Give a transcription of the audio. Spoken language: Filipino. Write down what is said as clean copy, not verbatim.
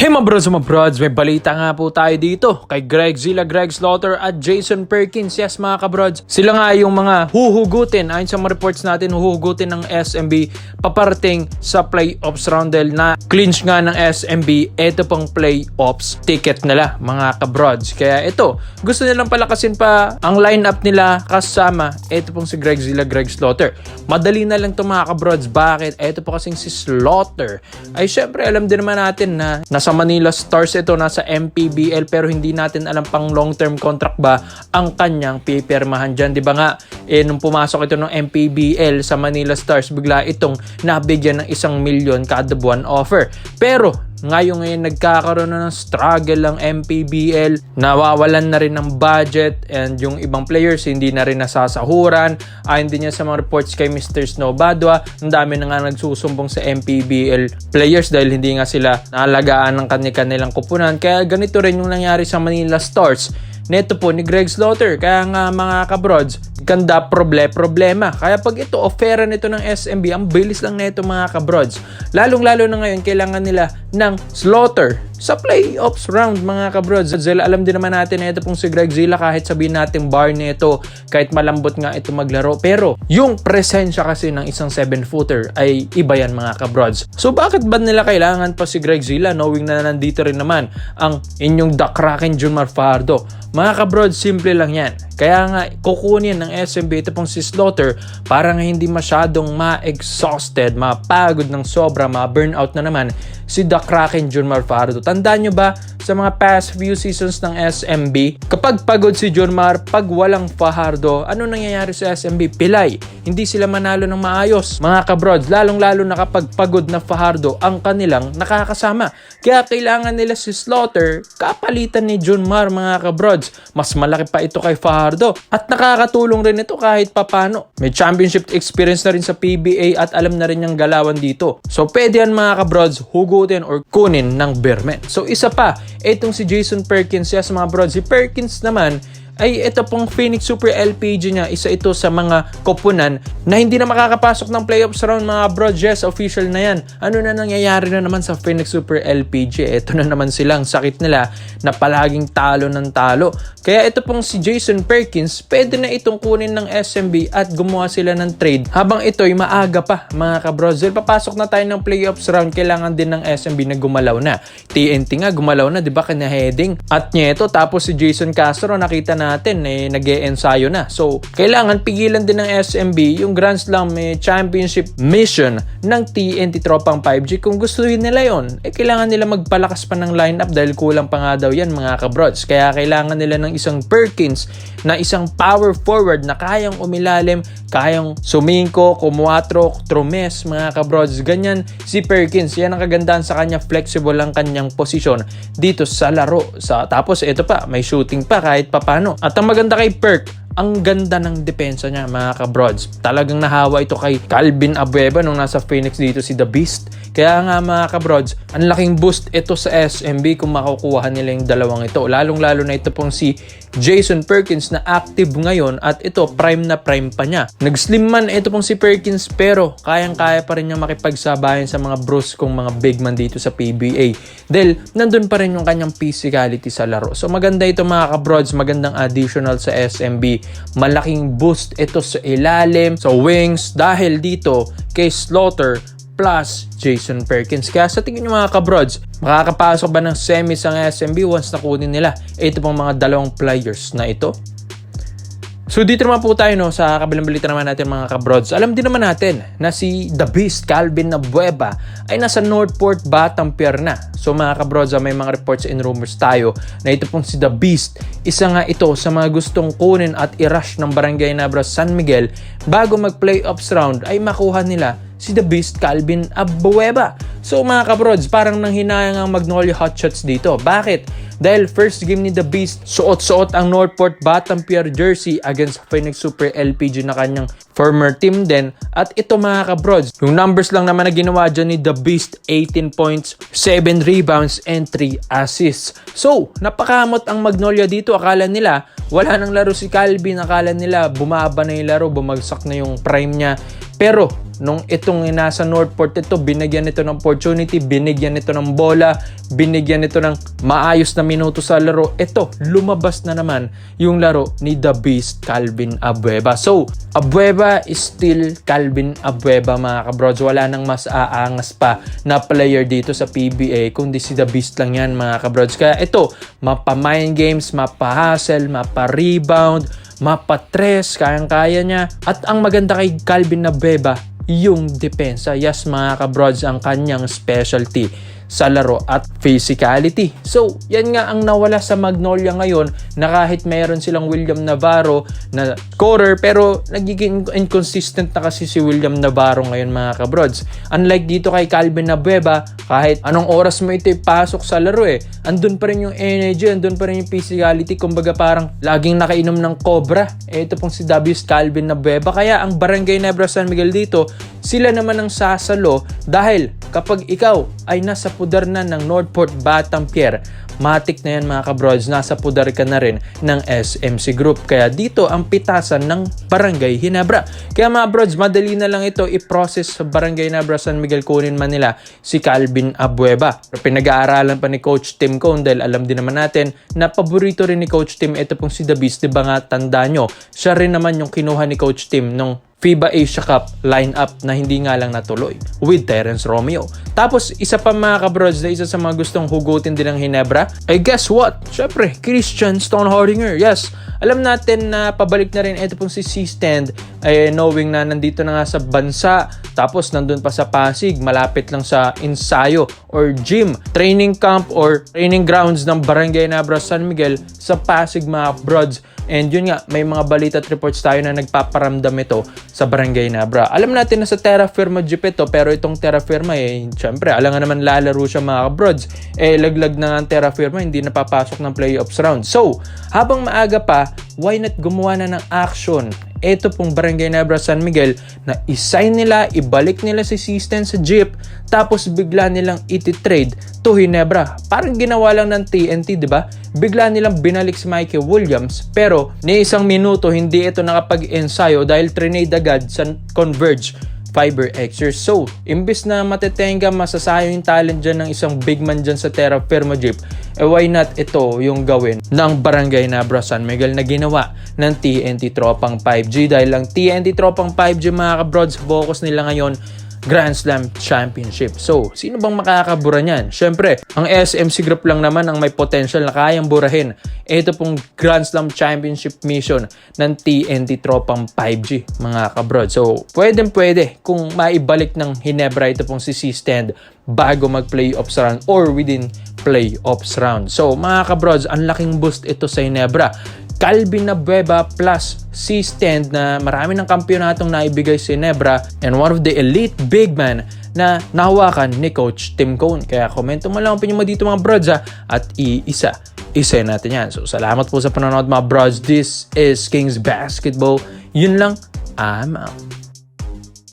Hey mga brods, may balita nga po tayo dito kay Greg Zilla, Greg Slaughter at Jason Perkins. Yes mga kabrods, sila nga yung mga huhugutin, ayon sa mga reports natin, huhugutin ng SMB paparating sa playoffs round dahil na clinch nga ng SMB ito pang playoffs ticket nila mga kabrods. Kaya ito, gusto nilang palakasin pa ang lineup nila kasama ito pong si Greg Zilla, Greg Slaughter. Madali na lang ito mga kabrods. Bakit? Ito po kasing si Slaughter ay syempre alam din naman natin na nasa Manila Stars ito, nasa MPBL, pero hindi natin alam pang long-term contract ba ang kanyang pipirmahan dyan. Di ba nga, nung pumasok ito ng MPBL sa Manila Stars, bigla itong nabigyan ng 1 million kada buwan offer. Pero ngayon nagkakaroon na ng struggle ang MPBL, nawawalan na rin ng budget and yung ibang players hindi na rin nasasahuran. Ayon din niya sa mga reports kay Mr. Snow Badwa, ang dami na nga nagsusumbong sa MPBL players dahil hindi nga sila naalagaan ng kanilang kupunan. Kaya ganito rin yung nangyari sa Manila Stars neto po ni Greg Slaughter. Kaya nga mga kabrods, ganda problema. Kaya pag ito offeran nito ng SMB, ang bilis lang neto mga kabrods. Lalong-lalo na ngayon, kailangan nila ng Slaughter sa playoffs round mga kabrods. Alam din naman natin na ito pong si Greg Zilla, kahit sabihin natin bar nito, kahit malambot nga ito maglaro, pero yung presensya kasi ng isang 7-footer ay iba yan mga kabrods. So bakit ba nila kailangan pa si Greg Zilla knowing na nandito rin naman ang inyong The Kraken Junmar Fajardo? Mga kabrods, simple lang yan. Kaya nga kukunin ng SMB ito pong si Slaughter para nga hindi masyadong ma-exhausted, mapagod ng sobra, ma-burnout na naman si The Kraken Junmar Fajardo. Tandaan nyo ba sa mga past few seasons ng SMB, kapag pagod si Junmar, pag walang Fajardo, ano nangyayari sa SMB? Pilay. Hindi sila manalo ng maayos. Mga kabrods, lalong-lalo na kapag pagod na Fajardo ang kanilang nakakasama. Kaya kailangan nila si Slaughter kapalitan ni Junmar mga kabrods. Mas malaki pa ito kay Fajardo. At nakakatulong rin ito kahit papano. May championship experience na rin sa PBA at alam na rin niyang galawan dito. So pwede yan mga kabrods, hugutin or kunin ng Bearmen. So isa pa, itong si Jason Perkins. Yes mga bro, si Perkins naman ay ito pong Phoenix Super LPG niya, isa ito sa mga koponan na hindi na makakapasok ng playoffs round mga bro. Yes, official na yan. Ano na nangyayari na naman sa Phoenix Super LPG? Ito na naman silang sakit nila na palaging talo ng talo. Kaya ito pong si Jason Perkins, pwede na itong kunin ng SMB at gumawa sila ng trade habang ito'y maaga pa mga kabroz. Papasok na tayo ng playoffs round, kailangan din ng SMB na gumalaw na. TNT nga gumalaw na, di ba, kina-heading at Nieto, tapos si Jason Castro nakita natin nag-e-ensayo na. So kailangan pigilan din ng SMB yung Grand Slam Championship mission ng TNT Tropang 5G. Kung gusto nila yon, kailangan nila magpalakas pa ng lineup dahil kulang pa nga daw yan mga kabrods. Kaya kailangan nila ng isang Perkins na isang power forward na kayang umilalim, kayang sumingko, kumuatro, trumes mga kabrods. Ganyan si Perkins. Yan ang kagandahan sa kanya, flexible ang kanyang posisyon dito sa laro. Tapos ito pa, may shooting pa kahit papano. At ang maganda kay Perk, ang ganda ng depensa niya mga kabrods. Talagang nahawa ito kay Calvin Abueva nung nasa Phoenix dito si The Beast. Kaya nga mga kabrods, ang laking boost ito sa SMB kung makukuha nila yung dalawang ito. Lalong-lalo na ito pong si Jason Perkins na active ngayon at ito prime na prime pa niya. Nag-slim man ito pong si Perkins pero kayang-kaya pa rin niya makipagsabayan sa mga bruskong mga big man dito sa PBA. Dahil nandun pa rin yung kanyang physicality sa laro. So maganda ito mga kabrods, magandang additional sa SMB. Malaking boost ito sa ilalim, sa wings dahil dito kay Slaughter plus Jason Perkins. Kaya sa tingin nyo mga kabrods, makakapasok ba ng semis ang SMB once nakunin nila ito pang mga dalawang players na ito? So dito naman po tayo sa kabilang balita naman natin mga kabrods. Alam din naman natin na si The Beast, Calvin Abueva ay nasa Northport Batampier na. So mga kabrods, may mga reports and rumors tayo na ito pong si The Beast, isa nga ito sa mga gustong kunin at i-rush ng Barangay Nabras San Miguel bago mag-playoffs round ay makuha nila si The Beast, Calvin Abueva. So mga kabrods, parang nanghinayang ang Magnolia Hotshots dito. Bakit? Dahil first game ni The Beast, suot-suot ang Northport Batampier jersey against Phoenix Super LPG na kanyang former team din. At ito mga kabrods, yung numbers lang naman na ginawa dyan ni The Beast, 18 points, 7 rebounds, and 3 assists. So, napakamot ang Magnolia dito. Akala nila, wala nang laro si Calvin. Akala nila, bumaba na yung laro, bumagsak na yung prime niya. Pero, nung itong nasa Northport ito, binigyan ito ng opportunity, binigyan ito ng bola, binigyan ito ng maayos na minuto sa laro. Ito, lumabas na naman yung laro ni The Beast, Calvin Abueva. So, Abueva is still Calvin Abueva mga kabrods. Wala nang mas aangas pa na player dito sa PBA, kundi si The Beast lang yan mga kabrods. Kaya ito, mapa-mind games, mapa-hustle, mapa-rebound, mapa-tres, kayang-kaya niya. At ang maganda kay Calvin Abueva, yung depensa. Yes mga kabrods, ang kanyang specialty sa laro at physicality. So, yan nga ang nawala sa Magnolia ngayon, na kahit mayroon silang William Navarro na scorer, pero nagiging inconsistent na kasi si William Navarro ngayon mga kabrods. Unlike dito kay Calvin Abueva, kahit anong oras mo ito ipasok sa laro andun pa rin yung energy, andun pa rin yung physicality. Kumbaga parang laging nakainom ng cobra. Ito pong si W. Calvin Abueva. Kaya ang Barangay Nebra San Miguel dito, sila naman ang sasalo, dahil kapag ikaw ay nasa pudar na ng Northport Batampier, matik na yan mga kabrods, nasa pudar ka na rin ng SMC Group. Kaya dito ang pitasan ng Barangay Ginebra. Kaya mga brods, madali na lang ito i-process sa Barangay Nebra San Miguel. Kunin man nila si Calvin Abueva. Pinag-aaralan pa ni Coach Tim Cone, dahil alam din naman natin na paborito rin ni Coach Tim ito pong si The Beast. Diba nga, tanda nyo, siya rin naman yung kinuha ni Coach Tim nung FIBA Asia Cup lineup na hindi nga lang natuloy with Terence Romeo. Tapos isa pa mga kabrods, na isa sa mga gustong hugutin din ng Ginebra ay guess what? Syempre, Christian Stonehardinger. Yes, alam natin na pabalik na rin ito pong si C-Stand, knowing na nandito na nga sa bansa, tapos nandun pa sa Pasig, malapit lang sa ensayo or gym, training camp or training grounds ng Barangay Nebra San Miguel sa Pasig mga brods. And yun nga, may mga balita at reports tayo na nagpaparamdam ito sa Barangay Nebra. Alam natin na sa Terra Firma Jeep ito, pero itong Terra Firma syempre, alam nga naman lalaro siya mga kabrods. Laglag na nga ang Terra Firma, hindi napapasok ng playoffs round. So, habang maaga pa, why not gumawa na ng action? Ito pong Barangay Nebra San Miguel na isign nila, ibalik nila si System sa Jeep, tapos bigla nilang iti-trade to Ginebra. Parang ginawa lang ng TNT, di ba? Bigla nilang binalik si Mikey Williams, pero ni isang minuto hindi ito nakapag-ensayo dahil trinade agad sa Converge Fiber Xers. So, imbis na matetenga, masasayo yung talent dyan ng isang big man dyan sa Terra Firma Jeep, why not ito yung gawin ng Barangay Nebra San Miguel na ginawa ng TNT Tropang 5G? Dahil lang TNT Tropang 5G mga kabrods, focus nila ngayon Grand Slam Championship. So, sino bang makakabura niyan? Syempre, ang SMC Group lang naman ang may potential na kayang burahin ito pong Grand Slam Championship mission ng TNT Tropang 5G, mga kabrod. So, pwede kung maibalik ng Ginebra ito pong si C-Stand bago mag-playoffs round or within playoffs round. So, mga kabrods, ang laking boost ito sa Ginebra. Calvin Abueva plus C-Stand na marami ng kampyonatong naibigay si Ginebra and one of the elite big man na nahawakan ni Coach Tim Cone. Kaya komento mo lang ang opinion mo dito mga brods at isa natin yan. So salamat po sa panonood mga brods. This is Kings Basketball. Yun lang, I'm out.